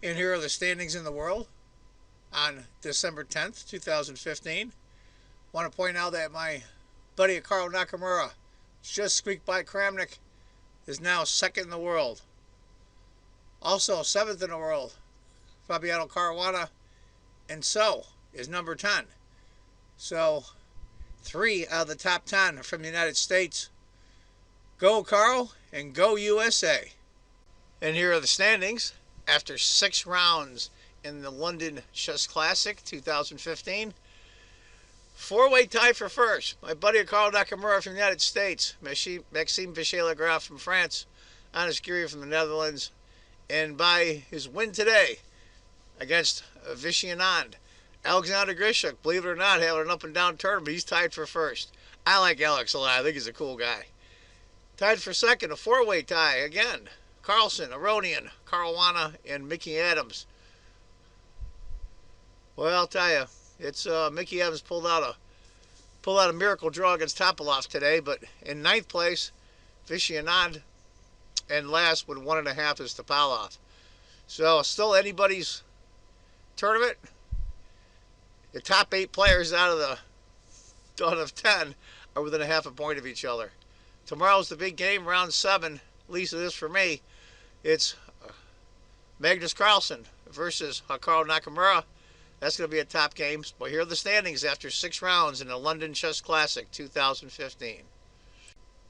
And here are the standings in the world on December 10th, 2015. Want to point out that my buddy Carl Nakamura just squeaked by Kramnik, is now second in the world. Also seventh in the world, Fabiano Caruana, and so is number 10. So 3 out of the top 10 are from the United States. Go Carl and go USA. And here are the standings after 6 rounds in the London Chess Classic 2015. 4-way tie for first. My buddy Carl Nakamura from the United States, Maxime Vichet-Legraf from France, Anand from the Netherlands, and by his win today against Anand, Alexander Grischuk, believe it or not, having an up and down tournament, he's tied for first. I like Alex a lot. I think he's a cool guy. Tied for second, a 4-way tie again. Carlsen, Aronian, Caruana, and Mickey Adams. Well, I'll tell you, it's Mickey Adams pulled out a miracle draw against Topalov today, but in 9th place, Anand, and last with 1.5 is Topalov. So still anybody's tournament. The top 8 players out of 10 are within a half a point of each other. Tomorrow's the big game, round 7. At least it is for me. It's Magnus Carlsen versus Carl Nakamura. That's going to be a top game. But here are the standings after 6 rounds in the London Chess Classic 2015.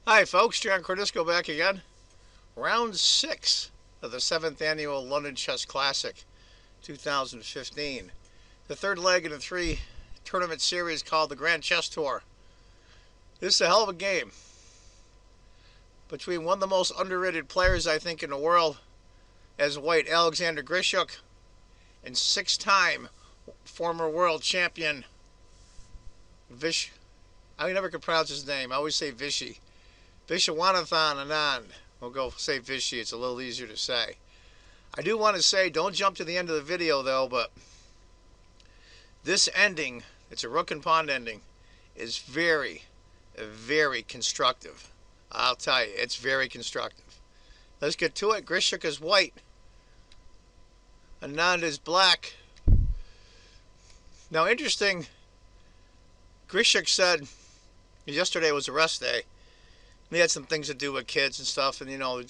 Hi folks, John Cordisco back again. Round 6 of the 7th annual London Chess Classic 2015. The third leg in a 3-tournament series called the Grand Chess Tour. This is a hell of a game between one of the most underrated players, I think, in the world as white, Alexander Grischuk, and 6-time former world champion I never could pronounce his name. I always say Vishy. Viswanathan Anand. We'll go say Vishy. It's a little easier to say. I do want to say, don't jump to the end of the video though, but this ending, it's a rook and pawn ending, is very, very constructive. I'll tell you, it's very constructive. Let's get to it. Grischuk is white. Anand is black. Now, interesting, Grischuk said yesterday was a rest day. He had some things to do with kids and stuff, and, you know,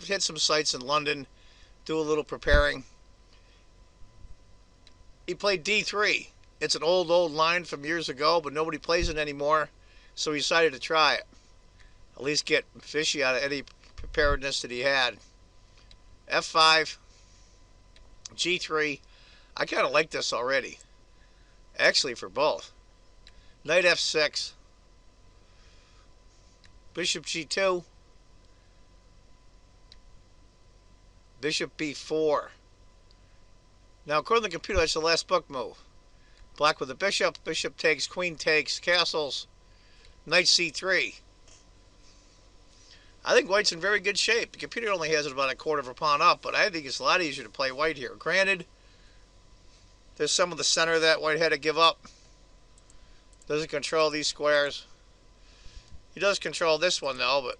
hit some sites in London, do a little preparing. He played D3. It's an old line from years ago, but nobody plays it anymore, so he decided to try it. At least get fishy out of any preparedness that he had. F5, G3. I kind of like this already. Actually, for both. Knight F6. Bishop G2. Bishop B4. Now, according to the computer, that's the last book move. Black with the bishop. Bishop takes, queen takes, castles. Knight C3. I think white's in very good shape. The computer only has it about a quarter of a pawn up, but I think it's a lot easier to play white here. Granted, there's some of the center that white had to give up. Doesn't control these squares. He does control this one though,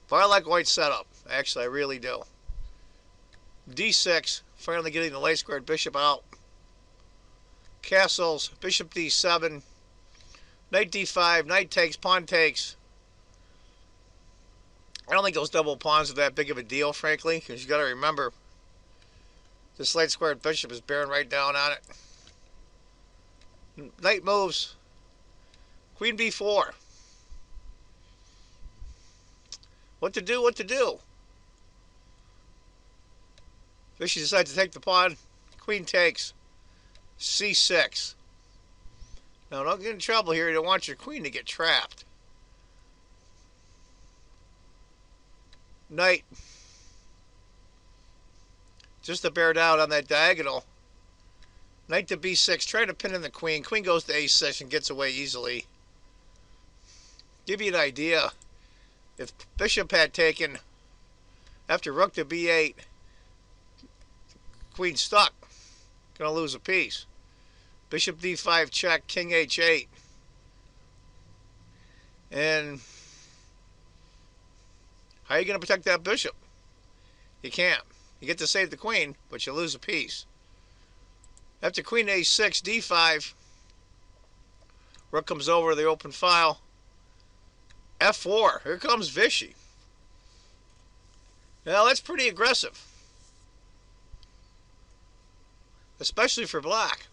but I like white's setup. Actually, I really do. D6, finally getting the late squared bishop out. Castles, bishop D7, knight D5, knight takes, pawn takes. I don't think those double pawns are that big of a deal, frankly, because you got to remember this late squared bishop is bearing right down on it. Knight moves. Queen B4. What to do? What to do? Fishy decides to take the pawn. Queen takes. C6. Now, don't get in trouble here. You don't want your queen to get trapped. Knight. Just to bear down on that diagonal. Knight to B6. Trying to pin in the queen. Queen goes to A6 and gets away easily. Give you an idea. If bishop had taken after rook to B8, queen stuck. Gonna lose a piece. Bishop D5 check, king H8. And how are you going to protect that bishop? You can't. You get to save the queen, but you lose a piece. After queen a6, d5, rook comes over to the open file. f4, here comes Vichy. Now that's pretty aggressive, especially for black.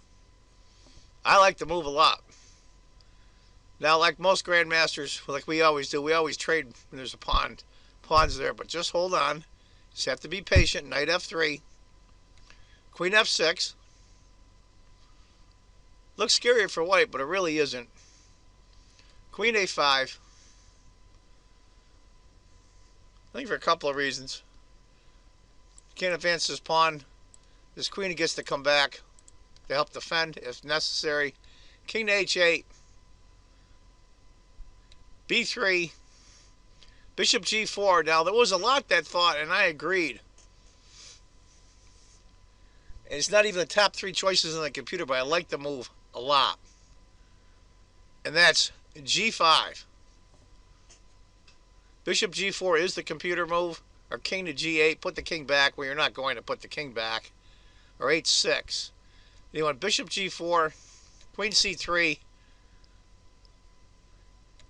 I like the move a lot. Now, like most grandmasters, like we always do, we always trade when there's a pawns there, but just hold on. Just have to be patient. Knight f3, queen f6. Looks scarier for white, but it really isn't. Queen a5. I think for a couple of reasons. Can't advance this pawn. This queen gets to come back to help defend if necessary. King to h8. b3. Bishop g4. Now, there was a lot that thought, and I agreed. And it's not even the top 3 choices on the computer, but I like the move a lot. And that's g5. Bishop g4 is the computer move. Or king to g8. Put the king back. Well, you're not going to put the king back. Or h6. You want bishop g4. Queen c3.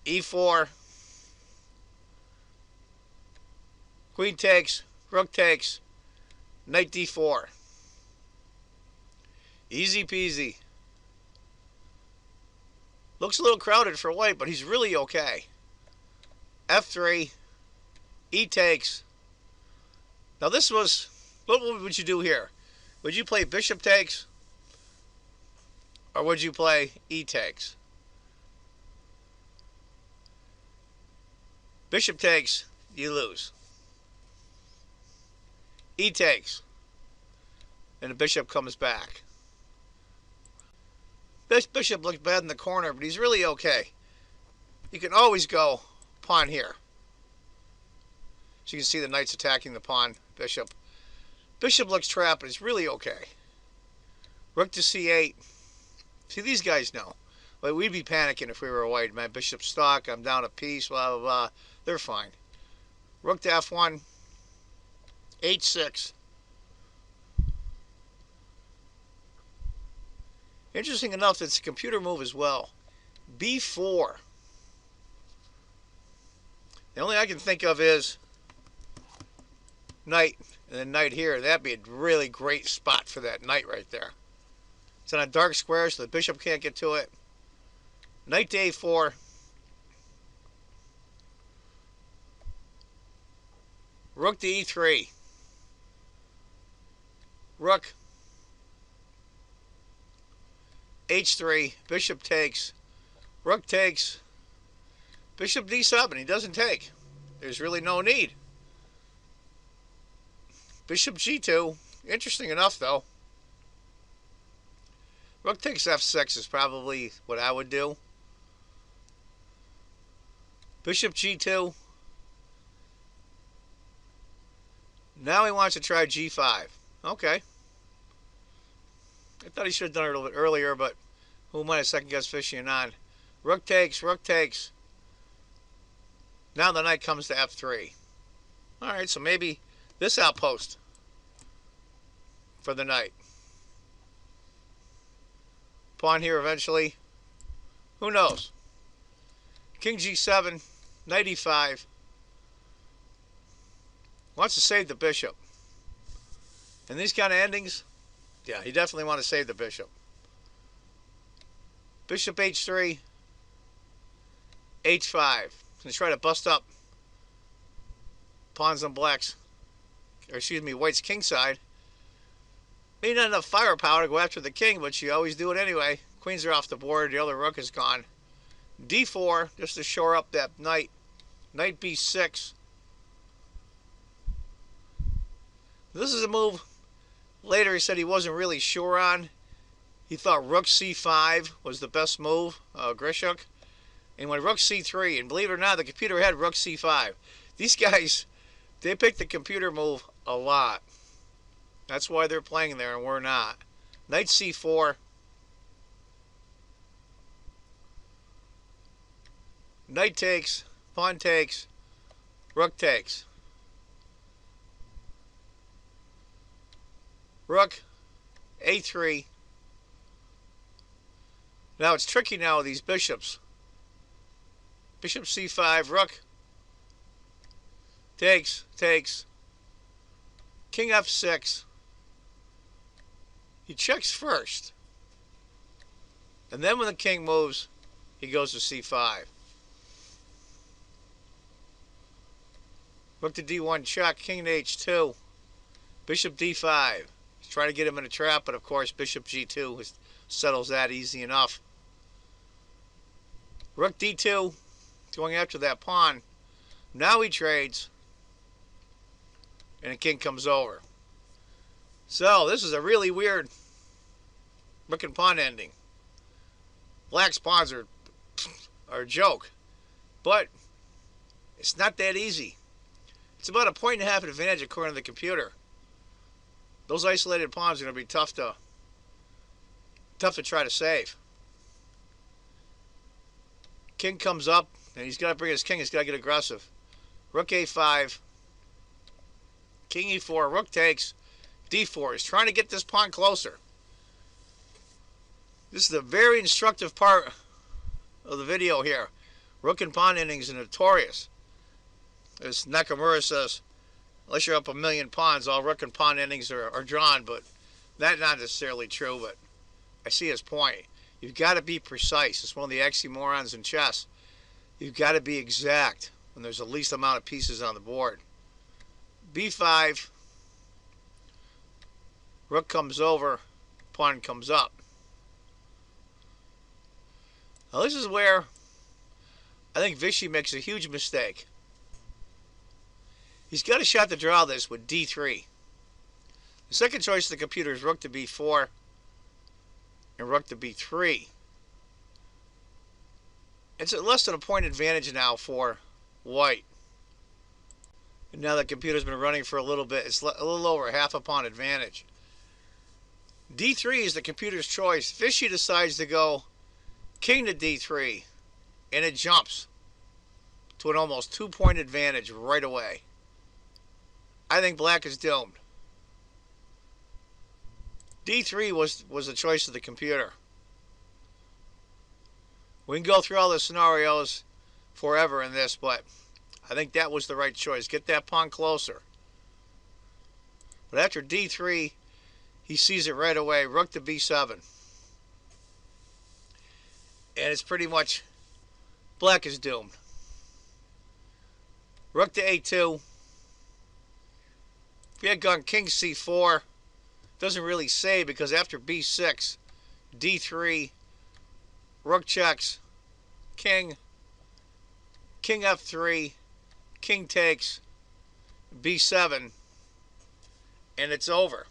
e4. Queen takes. Rook takes. Knight d4. Easy peasy. Looks a little crowded for white, but he's really okay. f3. E takes. Now this was... What would you do here? Would you play bishop takes? Or would you play e takes? Bishop takes, you lose. E takes. And the bishop comes back. This bishop looks bad in the corner, but he's really okay. You can always go pawn here. So you can see the knight's attacking the pawn, bishop. Bishop looks trapped, but it's really okay. Rook to c8. See, these guys know. Like, we'd be panicking if we were white. My bishop's stuck, I'm down a piece, blah, blah, blah. They're fine. Rook to f1. h6. Interesting enough, it's a computer move as well. b4. The only I can think of is knight, and then knight here. That'd be a really great spot for that knight right there. It's on a dark square, so the bishop can't get to it. Knight to a4. Rook to e3. Rook. h3. Bishop takes. Rook takes. Bishop d7. He doesn't take. There's really no need. Bishop g2. Interesting enough, though. Rook takes f6 is probably what I would do. Bishop g2. Now he wants to try g5. Okay. I thought he should have done it a little bit earlier, but who might have second-guessed Fishy and Anand? Rook takes, rook takes. Now the knight comes to f3. Alright, so maybe this outpost for the knight. Pawn here eventually. Who knows? King g7, knight e5. Wants to save the bishop. And these kind of endings, yeah, he definitely wants to save the bishop. Bishop h3, h5. He's trying to bust up pawns on black's, or excuse me, white's king side. Maybe not enough firepower to go after the king, but you always do it anyway. Queens are off the board. The other rook is gone. d4, just to shore up that knight. Knight b6. This is a move later he said he wasn't really sure on. He thought rook c5 was the best move, Grischuk. And went rook c3, and believe it or not, the computer had rook c5. These guys, they picked the computer move a lot. That's why they're playing there and we're not. Knight c4. Knight takes, pawn takes, rook takes. Rook, A3. Now it's tricky now with these bishops. Bishop C5, Rook. Takes. King F6. He checks first. And then when the king moves, he goes to C5. Rook to D1 check, king to H2. Bishop D5. He's trying to get him in a trap, but of course Bishop G2 settles that easy enough. Rook D2, going after that pawn. Now he trades. And the king comes over. So this is a really weird rook and pawn ending. Black's pawns are a joke. But it's not that easy. It's about a 1.5 advantage according to the computer. Those isolated pawns are going to be tough to try to save. King comes up, and he's got to bring his king. He's got to get aggressive. Rook A5. King E4. Rook takes. D4. He's trying to get this pawn closer. This is a very instructive part of the video here. Rook and pawn endings are notorious. As Nakamura says, unless you're up a million pawns, all rook and pawn endings are drawn, but that's not necessarily true, but I see his point. You've got to be precise. It's one of the oxymorons in chess. You've got to be exact when there's the least amount of pieces on the board. B5. Rook comes over. Pawn comes up. Now this is where I think Vichy makes a huge mistake. He's got a shot to draw this with D3. The second choice of the computer is Rook to B4 and Rook to B3. It's at less than a point advantage now for White. And now the computer's been running for a little bit. It's a little over half a pawn advantage. D3 is the computer's choice. Vichy decides to go king to D3, and it jumps to an almost 2-point advantage right away. I think black is doomed. D3 was the choice of the computer. We can go through all the scenarios forever in this, but I think that was the right choice. Get that pawn closer. But after D3, he sees it right away. Rook to B7. And it's pretty much black is doomed. Rook to A2. If he had gone king C4, doesn't really say, because after B6, D3, rook checks, king F3, king takes, B7, and it's over.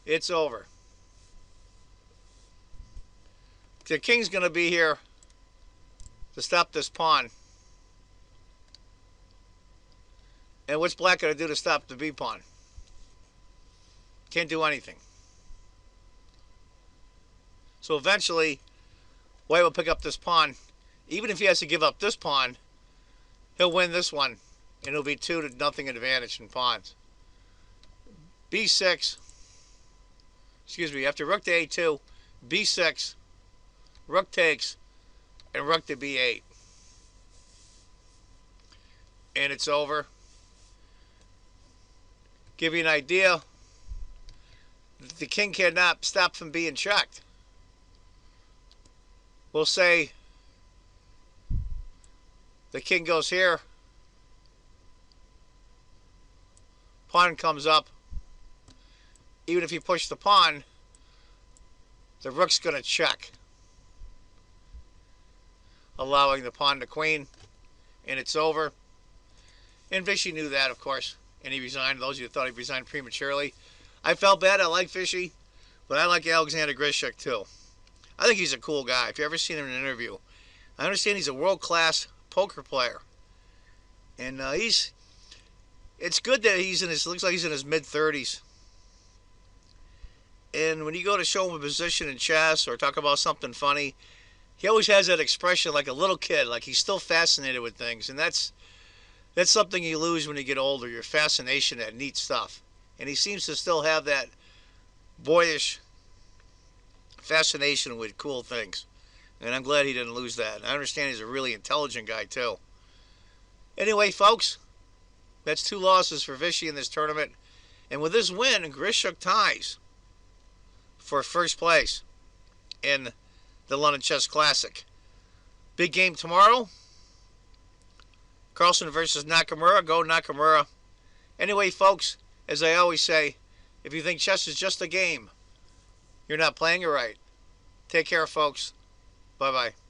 It's over. The king's going to be here to stop this pawn. And what's black going to do to stop the B pawn? Can't do anything. So eventually, white will pick up this pawn. Even if he has to give up this pawn, he'll win this one. And it'll be 2-0 advantage in pawns. B6. Excuse me, after rook to A2, B6, rook takes, and rook to B8. And it's over. Give you an idea, the king cannot stop from being checked. We'll say the king goes here, pawn comes up. Even if you push the pawn, the rook's going to check, allowing the pawn to queen, and it's over. And Vichy knew that, of course, and he resigned. Those of you who thought he resigned prematurely, I felt bad. I like Vichy, but I like Alexander Grischuk too. I think he's a cool guy. If you've ever seen him in an interview, I understand he's a world-class poker player, and it's good that looks like he's in his mid-30s. And when you go to show him a position in chess or talk about something funny, he always has that expression like a little kid, like he's still fascinated with things. And that's That's something you lose when you get older, your fascination at neat stuff. And he seems to still have that boyish fascination with cool things. And I'm glad he didn't lose that. And I understand he's a really intelligent guy, too. Anyway, folks, that's 2 losses for Vichy in this tournament. And with this win, Grischuk ties for first place in the London Chess Classic. Big game tomorrow. Carlsen versus Nakamura. Go Nakamura. Anyway, folks, as I always say, if you think chess is just a game, you're not playing it right. Take care, folks. Bye-bye.